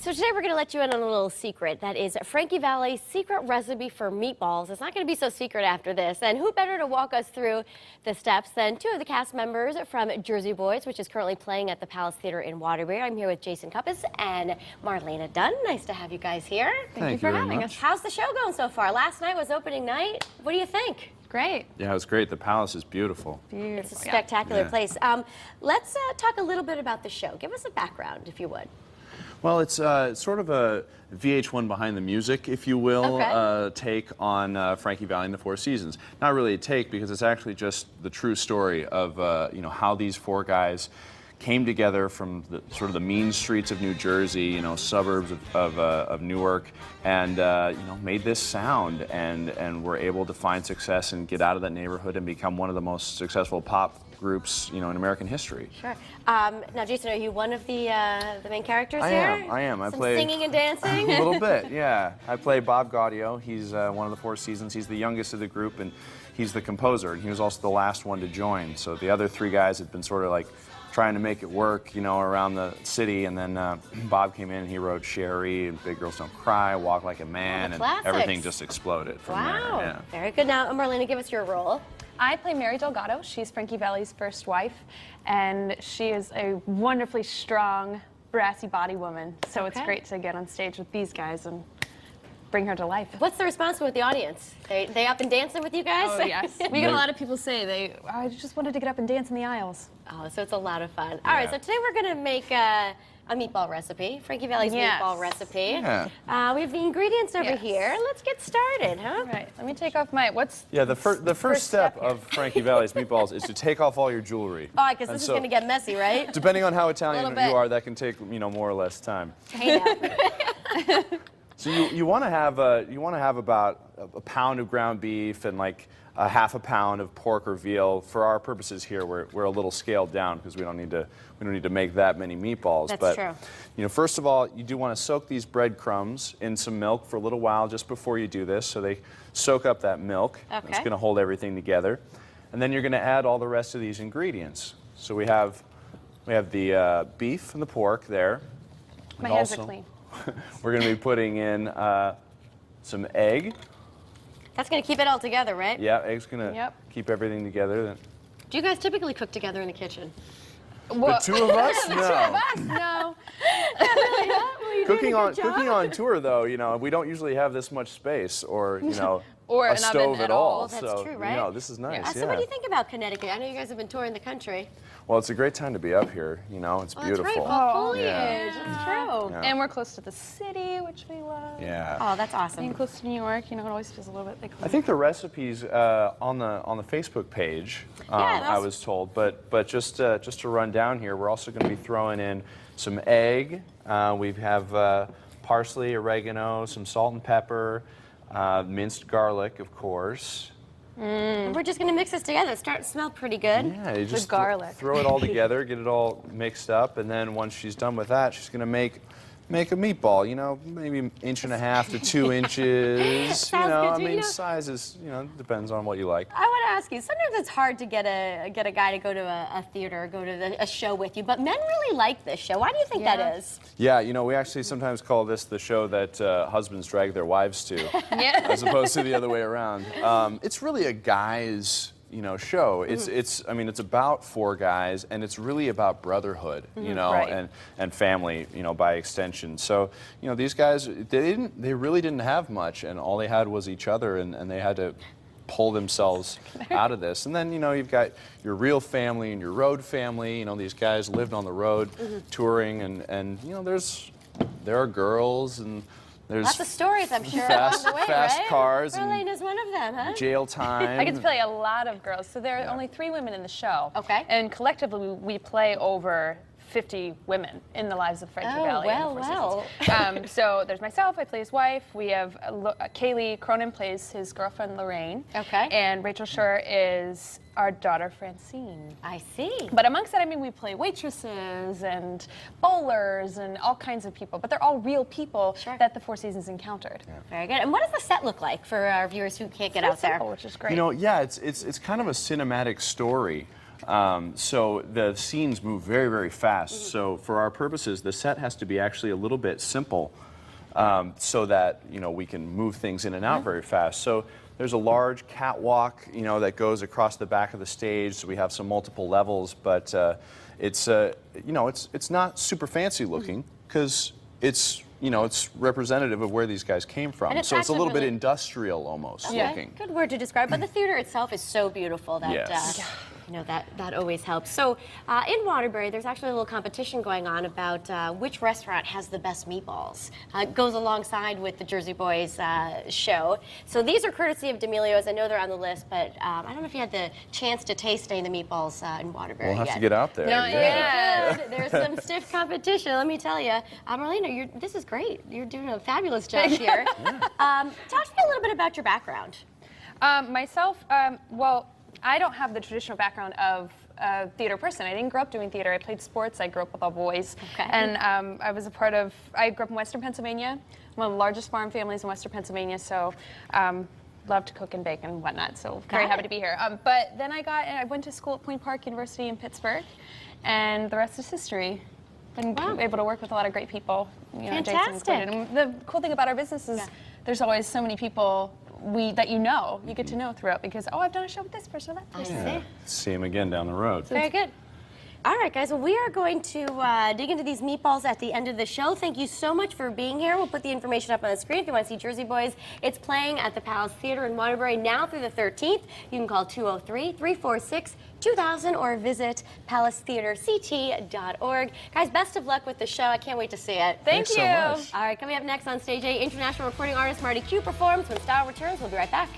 So today we're going to let you in on a little secret. That is Frankie Valli Secret Recipe for Meatballs. It's not going to be so secret after this. And who better to walk us through the steps than two of the cast members from Jersey Boys, which is currently playing at the Palace Theater in Waterbury. I'm here with Jason Cuppis and Marlena Dunn. Nice to have you guys here. Thank you for having us. How's the show going so far? Last night was opening night. What do you think? Great. Yeah, it was great. The Palace is beautiful. It's a spectacular place. Let's talk a little bit about the show. Give us a background, if you would. Well, it's sort of a VH1 behind the music, if you will, take on Frankie Valli and the Four Seasons. Not really a take, because it's actually just the true story of you know, how these four guys came together from the, sort of the mean streets of New Jersey, you know, suburbs of Newark, and you know, made this sound, and were able to find success and get out of that neighborhood and become one of the most successful pop groups, you know, in American history. Sure. Now, Jason, are you one of the main characters here? I am. I Some play singing and dancing. a little bit, yeah. I play Bob Gaudio. He's one of the Four Seasons. He's the youngest of the group, and he's the composer. And he was also the last one to join. So the other three guys had been sort of like trying to make it work, you know, around the city. And then Bob came in and he wrote Sherry and Big Girls Don't Cry, Walk Like a Man, and everything just exploded from there. Yeah. Very good. Now, Marlena, give us your role. I play Mary Delgado. She's Frankie Valli's first wife, and she is a wonderfully strong, brassy body woman. So it's great to get on stage with these guys and bring her to life. What's the response with the audience? They up and dancing with you guys? Oh, yes. We get a lot of people say, I just wanted to get up and dance in the aisles. Oh, so it's a lot of fun. All right, so today we're going to make a meatball recipe, Frankie Valli's meatball recipe. Yeah. We have the ingredients over here. Let's get started, huh? All right, let me take off my, The first step of Frankie Valli's meatballs is to take off all your jewelry. Oh, because this is going to get messy, right? Depending on how Italian you are, that can take, you know, more or less time. Hey now. So you want to have about a pound of ground beef and like a half a pound of pork or veal. For our purposes here, we're a little scaled down because we don't need to make that many meatballs. That's but true. you know, first of all, you do want to soak these breadcrumbs in some milk for a little while just before you do this, so they soak up that milk. Okay. It's going to hold everything together, and then you're going to add all the rest of these ingredients. So we have the beef and the pork there. My hands are clean. We're going to be putting in some egg. That's going to keep it all together, right? Yeah, egg's going to keep everything together. Do you guys typically cook together in the kitchen? The two of us? No. No. Cooking on tour, though, you know, we don't usually have this much space, or you know, or a stove at all. Well, that's so true, right? you know, this is nice. So what do you think about Connecticut? I know you guys have been touring the country. Well, it's a great time to be up here. You know, it's beautiful. That's right, fall foliage. That's true. Yeah. And we're close to the city, which we love. Yeah. Oh, that's awesome. Being close to New York, you know, it always feels a little bit like home. I think the recipes on the Facebook page, I was told, but just to run down here, we're also going to be throwing in some egg. We have parsley, oregano, some salt and pepper, minced garlic, of course. We're just going to mix this together. It's starting to smell pretty good. Yeah, you just garlic. throw it all together, get it all mixed up, and then once she's done with that, she's going to make a meatball, you know, maybe 1.5 to 2 inches. You know, I mean, sizes, you know, depends on what you like. I want to ask you, sometimes it's hard to get a guy to go to a theater, go to a show with you, but men really like this show. Why do you think that is? Yeah, you know, we actually sometimes call this the show that husbands drag their wives to, as opposed to the other way around. It's really a guy's, you know, show. I mean, it's about four guys, and it's really about brotherhood, you know, and family, you know, by extension. So, you know, these guys, they really didn't have much, and all they had was each other, and they had to pull themselves out of this. And then, you know, you've got your real family and your road family. You know, these guys lived on the road touring, and you know, there are girls, and there's lots of stories, I'm sure, fast, along the way, fast right? cars. Marlene is one of them, huh? Jail time. I get to play a lot of girls. So there are only 3 women in the show. Okay. And collectively, we play over 50 women in the lives of Frankie Valli. Well. So there's myself, I play his wife. We have Kaylee Cronin plays his girlfriend Lorraine. Okay. And Rachel Schur is our daughter Francine. I see. But amongst that, I mean, we play waitresses and bowlers and all kinds of people. But they're all real people that the Four Seasons encountered. Yeah. Very good. And what does the set look like for our viewers who can't get out there? Which is great. You know, yeah, it's kind of a cinematic story. So the scenes move very, very fast. So for our purposes, the set has to be actually a little bit simple, so that we can move things in and out very fast. So there's a large catwalk, that goes across the back of the stage. So we have some multiple levels, but it's not super fancy looking because it's representative of where these guys came from. So it's a little bit industrial almost looking. Good word to describe, but the theater itself is so beautiful that Yes. that always helps. So in Waterbury, there's actually a little competition going on about which restaurant has the best meatballs. It goes alongside with the Jersey Boys show. So these are courtesy of D'Amelio's. I know they're on the list, but I don't know if you had the chance to taste any of the meatballs in Waterbury We'll have yet. to get out there. No, yeah. There's some stiff competition, let me tell you. Marlena, this is great. You're doing a fabulous job here. Talk to me a little bit about your background. Myself, well, I don't have the traditional background of a theater person. I didn't grow up doing theater. I played sports. I grew up with all boys. Okay. And I grew up in Western Pennsylvania, one of the largest farm families in Western Pennsylvania, so love to cook and bake and whatnot, so very happy to be here. But then I went to school at Point Park University in Pittsburgh, and the rest is history. Been able to work with a lot of great people, Fantastic. Jason included. And the cool thing about our business is there's always so many people that you get to know throughout, because I've done a show with this person or that person. Yeah. See him again down the road. Very good. All right, guys, well, we are going to dig into these meatballs at the end of the show. Thank you so much for being here. We'll put the information up on the screen if you want to see Jersey Boys. It's playing at the Palace Theater in Waterbury now through the 13th. You can call 203-346-2000 or visit palacetheaterct.org. Guys, best of luck with the show. I can't wait to see it. Thank you. Thanks so much. All right, coming up next on Stage 8, international recording artist Marty Q performs. When Style returns, we'll be right back.